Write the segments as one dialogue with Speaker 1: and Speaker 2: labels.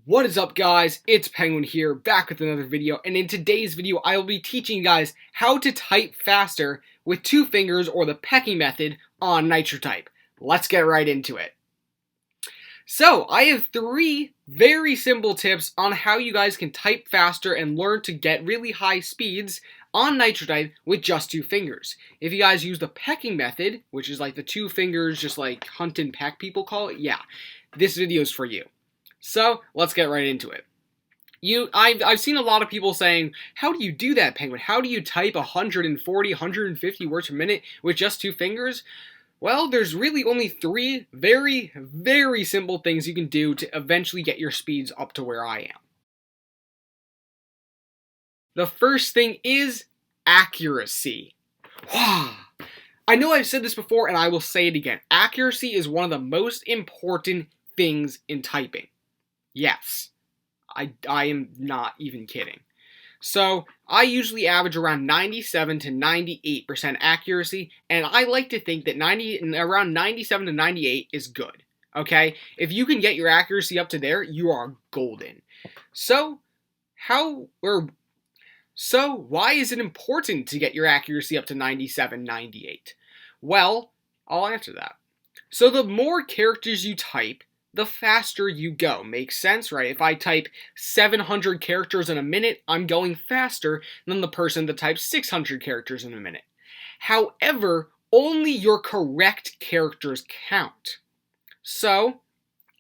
Speaker 1: What is up, guys? It's Penguin here, back with another video, and in today's video I will be teaching you guys how to type faster with two fingers or the pecking method on Nitro Type. Let's get right into it. So, I have three very simple tips on how you guys can type faster and learn to get really high speeds on Nitro Type with just two fingers. If you guys use the pecking method, which is like the two fingers, just like hunt and peck people call it, yeah, this video is for you. So, let's get right into it. I've seen a lot of people saying, how do you do that, Penguin? How do you type 140, 150 words per minute with just two fingers? Well, there's really only three very, very simple things you can do to eventually get your speeds up to where I am. The first thing is accuracy. I know I've said this before and I will say it again. Accuracy is one of the most important things in typing. Yes, I am not even kidding. So, I usually average around 97 to 98% accuracy, and I like to think that around 97 to 98 is good, okay? If you can get your accuracy up to there, you are golden. So, why is it important to get your accuracy up to 97, 98? Well, I'll answer that. So, the more characters you type, the faster you go. Makes sense, right? If I type 700 characters in a minute, I'm going faster than the person that types 600 characters in a minute. However, only your correct characters count. So,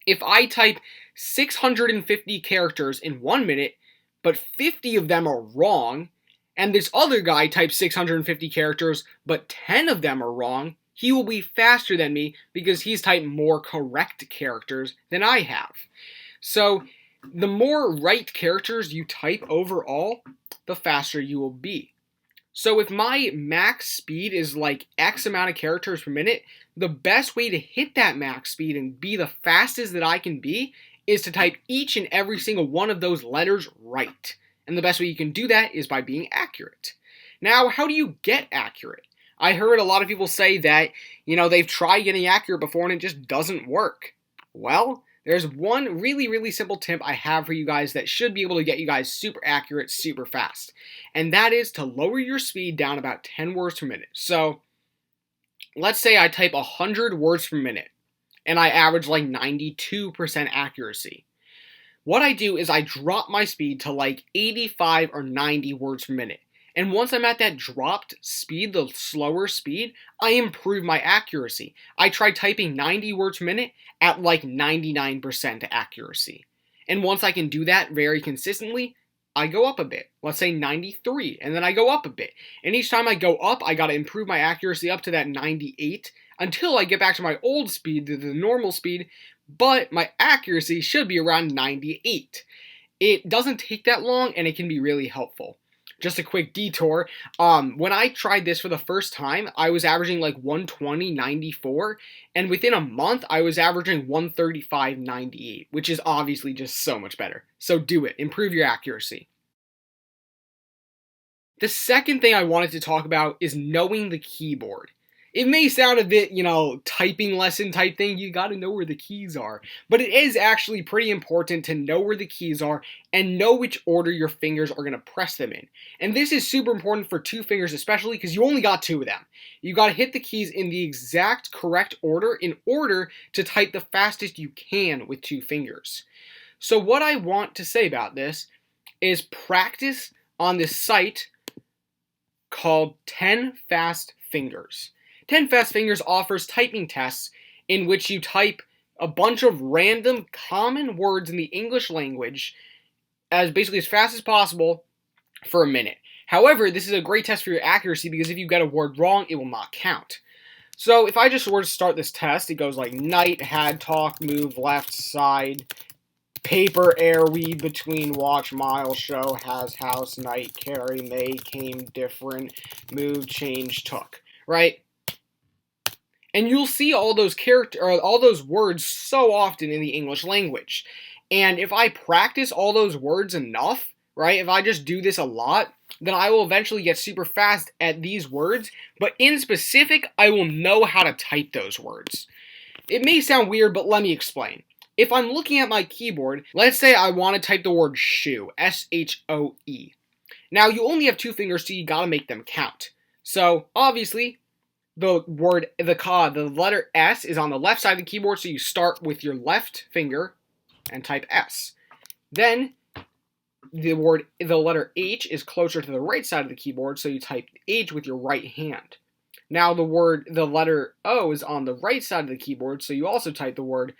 Speaker 1: if I type 650 characters in 1 minute, but 50 of them are wrong, and this other guy types 650 characters, but 10 of them are wrong, he will be faster than me because he's typed more correct characters than I have. So, the more right characters you type overall, the faster you will be. So if my max speed is like X amount of characters per minute, the best way to hit that max speed and be the fastest that I can be is to type each and every single one of those letters right. And the best way you can do that is by being accurate. Now, how do you get accurate? I heard a lot of people say that, they've tried getting accurate before and it just doesn't work. Well, there's one really, really simple tip I have for you guys that should be able to get you guys super accurate, super fast. And that is to lower your speed down about 10 words per minute. So, let's say I type 100 words per minute and I average like 92% accuracy. What I do is I drop my speed to like 85 or 90 words per minute. And once I'm at that dropped speed, the slower speed, I improve my accuracy. I try typing 90 words per minute at like 99% accuracy. And once I can do that very consistently, I go up a bit. Let's say 93, and then I go up a bit. And each time I go up, I gotta improve my accuracy up to that 98 until I get back to my old speed, to the normal speed, but my accuracy should be around 98. It doesn't take that long, and it can be really helpful. Just a quick detour, when I tried this for the first time, I was averaging like 120, 94, and within a month, I was averaging 135, 98, which is obviously just so much better. So do it. Improve your accuracy. The second thing I wanted to talk about is knowing the keyboard. It may sound a bit, typing lesson type thing, you gotta know where the keys are. But it is actually pretty important to know where the keys are and know which order your fingers are gonna press them in. And this is super important for two fingers especially because you only got two of them. You gotta hit the keys in the exact correct order in order to type the fastest you can with two fingers. So what I want to say about this is practice on this site called 10 Fast Fingers. 10 Fast Fingers offers typing tests in which you type a bunch of random common words in the English language as fast as possible for a minute. However, this is a great test for your accuracy because if you get a word wrong, it will not count. So if I just were to start this test, it goes like night, had, talk, move, left, side, paper, air, weed, between, watch, mile, show, has, house, night, carry, may, came, different, move, change, took, right? And you'll see all those words so often in the English language. And if I practice all those words enough, right, if I just do this a lot, then I will eventually get super fast at these words. But in specific, I will know how to type those words. It may sound weird, but let me explain. if I'm looking at my keyboard, let's say I want to type the word shoe, S-H-O-E. Now, you only have 2 fingers, so you gotta make them count. So, obviously, the letter S is on the left side of the keyboard, so you start with your left finger and type S. Then, the letter H is closer to the right side of the keyboard, so you type H with your right hand. Now, the letter O is on the right side of the keyboard, so you also type the word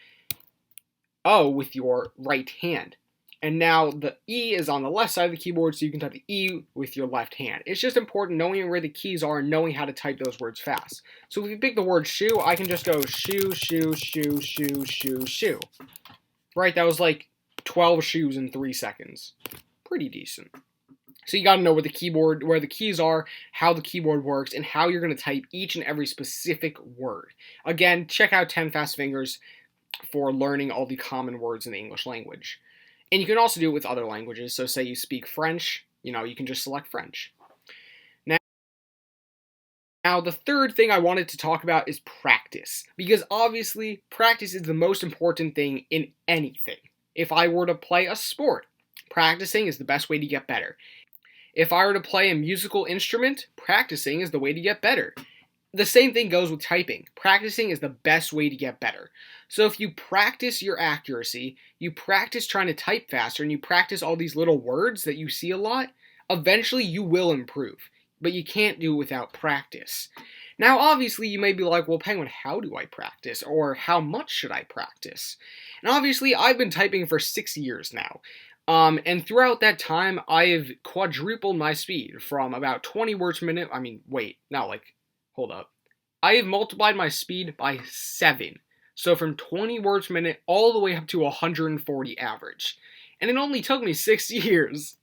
Speaker 1: O with your right hand. And now the E is on the left side of the keyboard, so you can type the E with your left hand. It's just important knowing where the keys are and knowing how to type those words fast. So if you pick the word shoe, I can just go shoe, shoe, shoe, shoe, shoe, shoe. Right, that was like 12 shoes in 3 seconds. Pretty decent. So you gotta know where the keys are, how the keyboard works, and how you're gonna type each and every specific word. Again, check out 10 Fast Fingers for learning all the common words in the English language. And you can also do it with other languages. So say you speak French, you can just select French. Now, the third thing I wanted to talk about is practice. Because obviously, practice is the most important thing in anything. If I were to play a sport, practicing is the best way to get better. If I were to play a musical instrument, practicing is the way to get better. The same thing goes with typing. Practicing is the best way to get better. So if you practice your accuracy, you practice trying to type faster, and you practice all these little words that you see a lot, eventually you will improve. But you can't do it without practice. Now, obviously, you may be like, well, Penguin, how do I practice? Or how much should I practice? And obviously, I've been typing for 6 years now. And throughout that time, I've quadrupled my speed from about 20 words per minute. Hold up. I have multiplied my speed by 7. So from 20 words per minute all the way up to 140 average. And it only took me 6 years.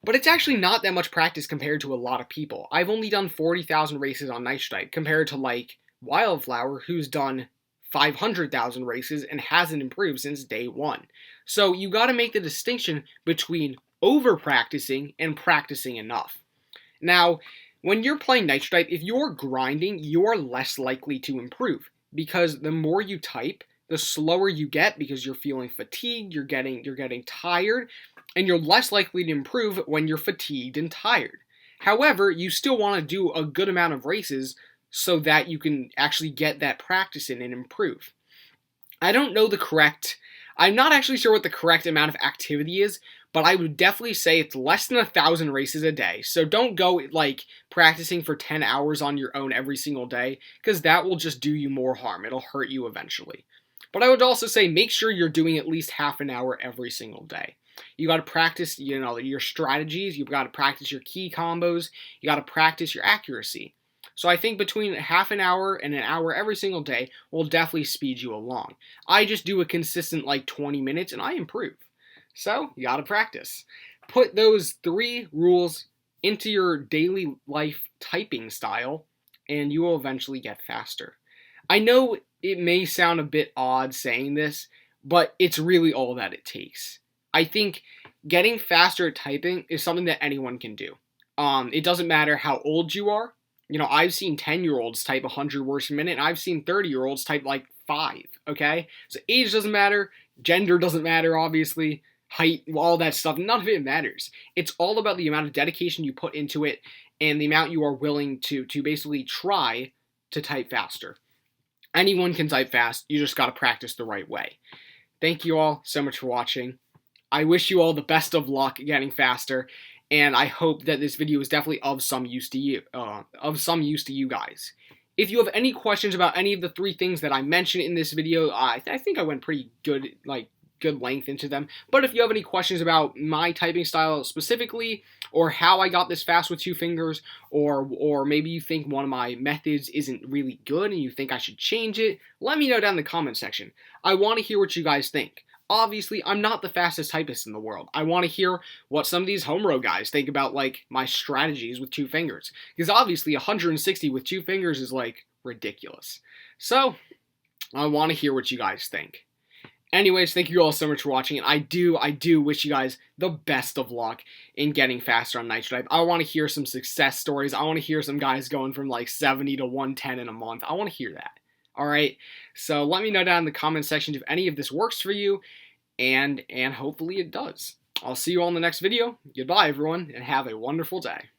Speaker 1: But it's actually not that much practice compared to a lot of people. I've only done 40,000 races on Nitro compared to Wildflower, who's done 500,000 races and hasn't improved since day 1. So you gotta make the distinction between over-practicing and practicing enough. Now, when you're playing Nitro Type, if you're grinding, you're less likely to improve. Because the more you type, the slower you get because you're feeling fatigued, you're getting tired, and you're less likely to improve when you're fatigued and tired. However, you still want to do a good amount of races so that you can actually get that practice in and improve. I'm not actually sure what the correct amount of activity is, but I would definitely say it's less than 1,000 races a day. So don't go practicing for 10 hours on your own every single day, because that will just do you more harm. It'll hurt you eventually. But I would also say make sure you're doing at least half an hour every single day. You got to practice, your strategies. You've got to practice your key combos. You got to practice your accuracy. So I think between half an hour and an hour every single day will definitely speed you along. I just do a consistent 20 minutes and I improve. So you got to practice. Put those 3 rules into your daily life typing style and you will eventually get faster. I know it may sound a bit odd saying this, but it's really all that it takes. I think getting faster at typing is something that anyone can do. It doesn't matter how old you are. I've seen 10-year-olds type 100 words per minute, and I've seen 30-year-olds type 5, okay? So age doesn't matter, gender doesn't matter, obviously, height, all that stuff, none of it matters. It's all about the amount of dedication you put into it and the amount you are willing to basically try to type faster. Anyone can type fast, you just gotta practice the right way. Thank you all so much for watching. I wish you all the best of luck getting faster, and I hope that this video is definitely of some use to you, guys. If you have any questions about any of the 3 things that I mentioned in this video, I think I went pretty good, good length into them. But if you have any questions about my typing style specifically, or how I got this fast with 2 fingers, or maybe you think one of my methods isn't really good and you think I should change it, let me know down in the comment section. I want to hear what you guys think. Obviously, I'm not the fastest typist in the world. I want to hear what some of these home row guys think about, my strategies with 2 fingers. Because obviously, 160 with 2 fingers is, ridiculous. So, I want to hear what you guys think. Anyways, thank you all so much for watching, and I do wish you guys the best of luck in getting faster on Nitro Type. I want to hear some success stories. I want to hear some guys going from, 70 to 110 in a month. I want to hear that. Alright, so let me know down in the comment section if any of this works for you, and hopefully it does. I'll see you all in the next video. Goodbye, everyone, and have a wonderful day.